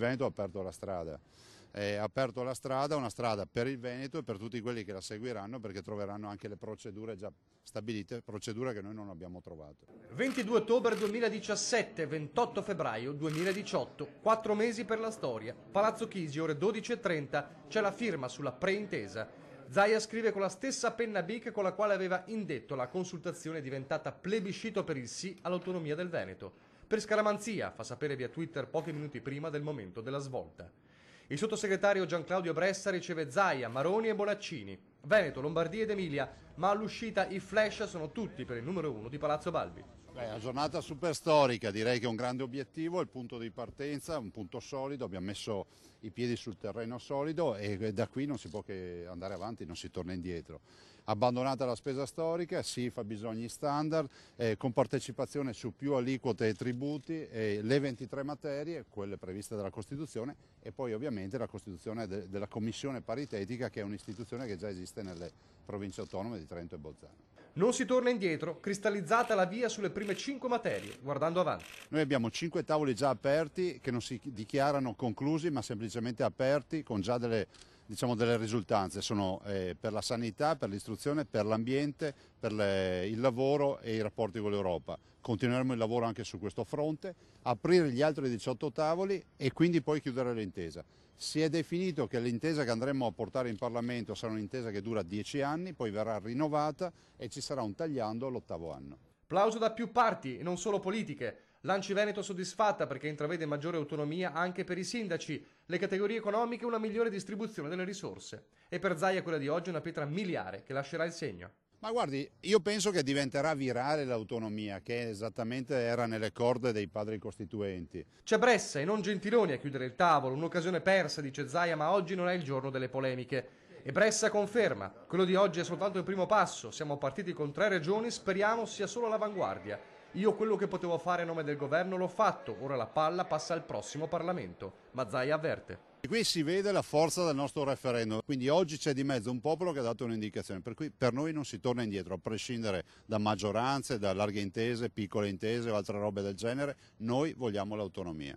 Veneto ha aperto la strada. Ha aperto la strada, una strada per il Veneto e per tutti quelli che la seguiranno, perché troveranno anche le procedure già stabilite, procedure che noi non abbiamo trovato. 22 ottobre 2017, 28 febbraio 2018, 4 mesi per la storia. Palazzo Chigi, ore 12:30, c'è la firma sulla preintesa. Zaia scrive con la stessa penna bic con la quale aveva indetto la consultazione diventata plebiscito per il sì all'autonomia del Veneto. Per scaramanzia, fa sapere via Twitter pochi minuti prima del momento della svolta. Il sottosegretario Gianclaudio Bressa riceve Zaia, Maroni e Bonaccini. Veneto, Lombardia ed Emilia, ma all'uscita i flash sono tutti per il numero 1 di Palazzo Balbi. Una giornata super storica, direi che è un grande obiettivo, il punto di partenza, un punto solido, abbiamo messo i piedi sul terreno solido e da qui non si può che andare avanti, non si torna indietro. Abbandonata la spesa storica, sì, fabbisogni standard, con partecipazione su più aliquote e tributi, le 23 materie, quelle previste dalla Costituzione, e poi ovviamente la costituzione della Commissione paritetica, che è un'istituzione che già esiste nelle province autonome di Trento e Bolzano. Non si torna indietro, cristallizzata la via sulle prime 5 materie, guardando avanti. Noi abbiamo 5 tavoli già aperti che non si dichiarano conclusi, ma semplicemente aperti con già delle risultanze. Sono per la sanità, per l'istruzione, per l'ambiente, per il lavoro e i rapporti con l'Europa. Continueremo il lavoro anche su questo fronte, aprire gli altri 18 tavoli e quindi poi chiudere l'intesa. Si è definito che l'intesa che andremo a portare in Parlamento sarà un'intesa che dura 10 anni, poi verrà rinnovata e ci sarà un tagliando all'8º anno. Plauso da più parti e non solo politiche. L'Anci Veneto soddisfatta perché intravede maggiore autonomia anche per i sindaci, le categorie economiche e una migliore distribuzione delle risorse. E per Zaia quella di oggi è una pietra miliare che lascerà il segno. Ma guardi, io penso che diventerà virale l'autonomia, che esattamente era nelle corde dei padri costituenti. C'è Bressa e non Gentiloni a chiudere il tavolo, un'occasione persa, dice Zaia, ma oggi non è il giorno delle polemiche. E Bressa conferma, quello di oggi è soltanto il primo passo, siamo partiti con 3 regioni, speriamo sia solo l'avanguardia. Io quello che potevo fare a nome del governo l'ho fatto, ora la palla passa al prossimo Parlamento. Ma Zaia avverte. Qui si vede la forza del nostro referendum, quindi oggi c'è di mezzo un popolo che ha dato un'indicazione, per cui per noi non si torna indietro, a prescindere da maggioranze, da larghe intese, piccole intese o altre robe del genere, noi vogliamo l'autonomia.